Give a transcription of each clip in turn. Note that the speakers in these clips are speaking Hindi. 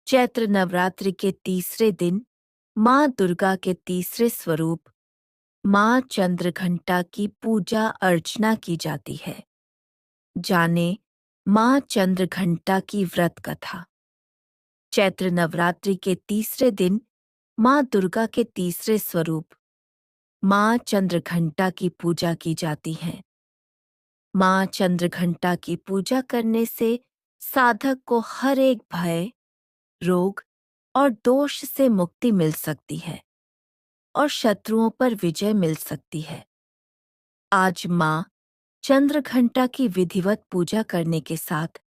चैत्र नवरात्रि के तीसरे दिन माँ दुर्गा के तीसरे स्वरूप माँ चंद्रघंटा की पूजा अर्चना की जाती है। जाने माँ चंद्रघंटा की व्रत कथा। चैत्र नवरात्रि के तीसरे दिन माँ दुर्गा के तीसरे स्वरूप माँ चंद्रघंटा की पूजा की जाती है। माँ चंद्रघंटा की पूजा करने से साधक को हर एक भय, रोग और दोष से मुक्ति मिल सकती है और शत्रुओं पर विजय मिल सकती है। आज माँ चंद्रघंटा की विधिवत पूजा करने के साथ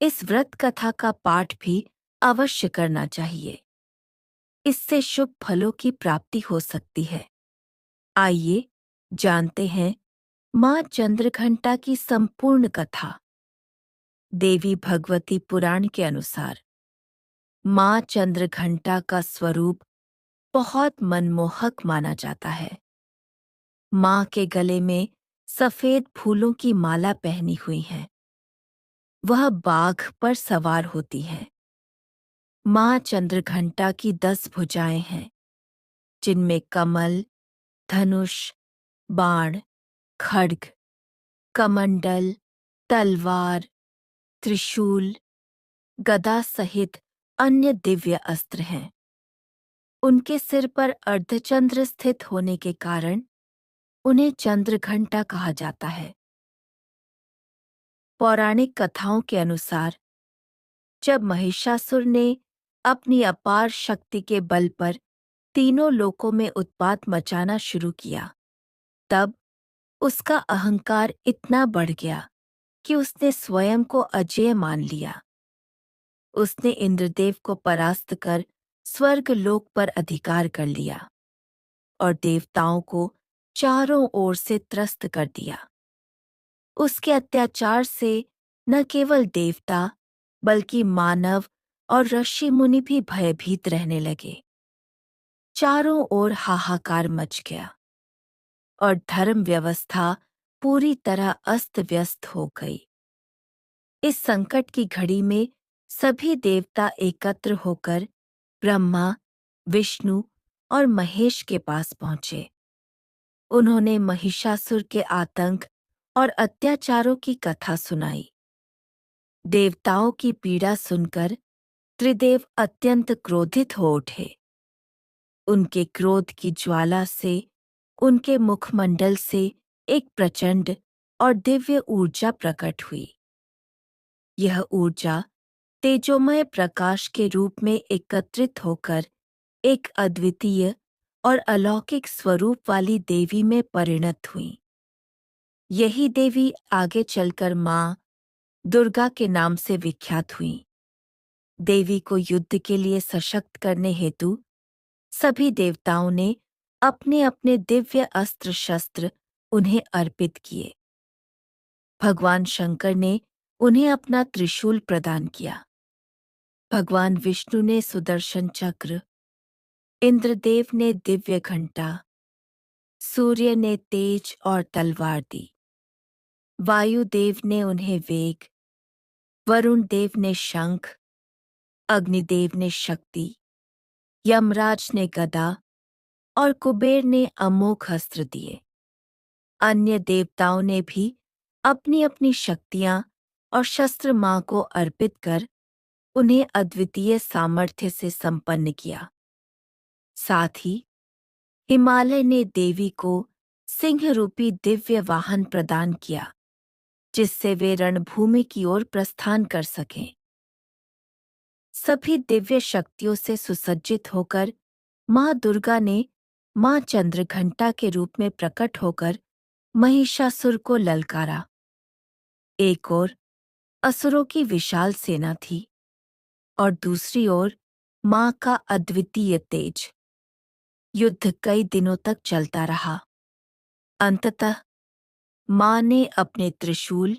इस व्रत कथा का पाठ भी अवश्य करना चाहिए। इससे शुभ फलों की प्राप्ति हो सकती है। आइए जानते हैं माँ चंद्रघंटा की संपूर्ण कथा। देवी भगवती पुराण के अनुसार माँ चंद्रघंटा का स्वरूप बहुत मनमोहक माना जाता है। माँ के गले में सफेद फूलों की माला पहनी हुई है। वह बाघ पर सवार होती है। माँ चंद्रघंटा की 10 भुजाएं हैं, जिनमें कमल, धनुष, बाण, खड्ग, कमंडल, तलवार, त्रिशूल, गदा सहित अन्य दिव्य अस्त्र हैं। उनके सिर पर अर्धचंद्र स्थित होने के कारण उन्हें चंद्रघंटा कहा जाता है। पौराणिक कथाओं के अनुसार जब महिषासुर ने अपनी अपार शक्ति के बल पर तीनों लोकों में उत्पात मचाना शुरू किया, तब उसका अहंकार इतना बढ़ गया कि उसने स्वयं को अजेय मान लिया। उसने इंद्रदेव को परास्त कर स्वर्ग लोक पर अधिकार कर लिया और देवताओं को चारों ओर से त्रस्त कर दिया। उसके अत्याचार से न केवल देवता बल्कि मानव और ऋषि मुनि भी भयभीत रहने लगे। चारों ओर हाहाकार मच गया और धर्म व्यवस्था पूरी तरह अस्त व्यस्त हो गई। इस संकट की घड़ी में सभी देवता एकत्र होकर ब्रह्मा, विष्णु और महेश के पास पहुंचे। उन्होंने महिषासुर के आतंक और अत्याचारों की कथा सुनाई। देवताओं की पीड़ा सुनकर त्रिदेव अत्यंत क्रोधित हो उठे। उनके क्रोध की ज्वाला से उनके मुखमंडल से एक प्रचंड और दिव्य ऊर्जा प्रकट हुई। यह ऊर्जा तेजोमय प्रकाश के रूप में एकत्रित होकर एक अद्वितीय और अलौकिक स्वरूप वाली देवी में परिणत हुई। यही देवी आगे चलकर माँ दुर्गा के नाम से विख्यात हुई। देवी को युद्ध के लिए सशक्त करने हेतु सभी देवताओं ने अपने अपने दिव्य अस्त्र शस्त्र उन्हें अर्पित किए। भगवान शंकर ने उन्हें अपना त्रिशूल प्रदान किया। भगवान विष्णु ने सुदर्शन चक्र, इंद्रदेव ने दिव्य घंटा, सूर्य ने तेज और तलवार दी। वायुदेव ने उन्हें वेग, वरुण देव ने शंख, अग्निदेव ने शक्ति, यमराज ने गदा और कुबेर ने अमोघ अस्त्र दिए। अन्य देवताओं ने भी अपनी अपनी शक्तियां और शस्त्र मां को अर्पित कर उन्हें अद्वितीय सामर्थ्य से संपन्न किया। साथ ही हिमालय ने देवी को सिंह रूपी दिव्य वाहन प्रदान किया, जिससे वे रणभूमि की ओर प्रस्थान कर सकें। सभी दिव्य शक्तियों से सुसज्जित होकर माँ दुर्गा ने माँ चंद्रघंटा के रूप में प्रकट होकर महिषासुर को ललकारा। एक ओर असुरों की विशाल सेना थी और दूसरी ओर माँ का अद्वितीय तेज। युद्ध कई दिनों तक चलता रहा। अंततः माँ ने अपने त्रिशूल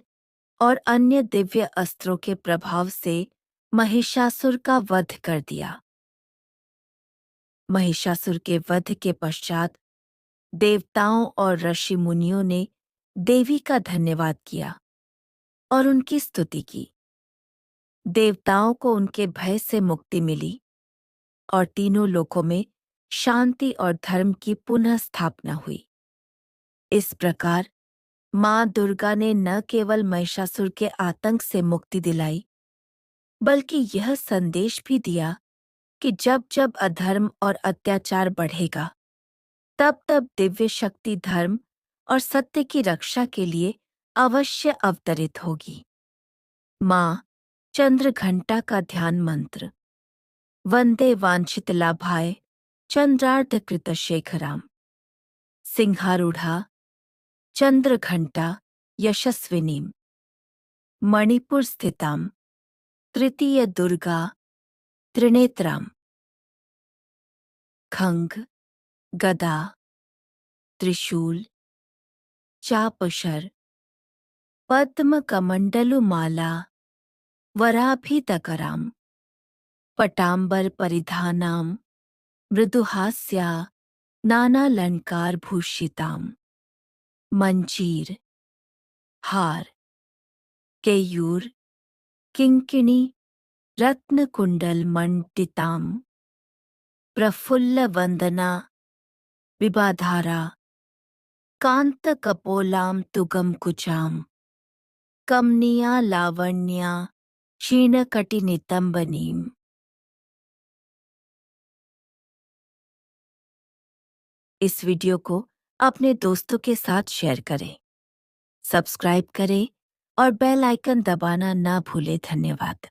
और अन्य दिव्य अस्त्रों के प्रभाव से महिषासुर का वध कर दिया। महिषासुर के वध के पश्चात देवताओं और ऋषि मुनियों ने देवी का धन्यवाद किया और उनकी स्तुति की। देवताओं को उनके भय से मुक्ति मिली और तीनों लोकों में शांति और धर्म की पुनः स्थापना हुई। इस प्रकार मां दुर्गा ने न केवल महिषासुर के आतंक से मुक्ति दिलाई, बल्कि यह संदेश भी दिया कि जब जब अधर्म और अत्याचार बढ़ेगा, तब तब दिव्य शक्ति धर्म और सत्य की रक्षा के लिए अवश्य अवतरित होगी। मां चंद्र घंटा का ध्यान मंत्र। वंदे वांछित लाभाय चंद्रार्धकृत शेखराम। सिंहारूढ़ा चंद्र घंटा यशस्विनीम। मणिपुर स्थिताम तृतीय दुर्गा त्रिनेत्राम। खंग, गदा, त्रिशूल, चापशर, पद्म कमंडलुमाला वराभितकराम। पटांबर परिधानाम मृदुहास्या नानालंकार भूषिताम। मंजीर, हार, केयूर, किंकिणी रत्नकुंडल मंडिताम। प्रफुल्ल वंदना विबाधारा कांत कपोलाम तुगम कुचाम। कमनिया लावण्या क्षीणकटि नितंबनीम। इस वीडियो को अपने दोस्तों के साथ शेयर करें, सब्सक्राइब करें और बेल आइकन दबाना ना भूलें। धन्यवाद।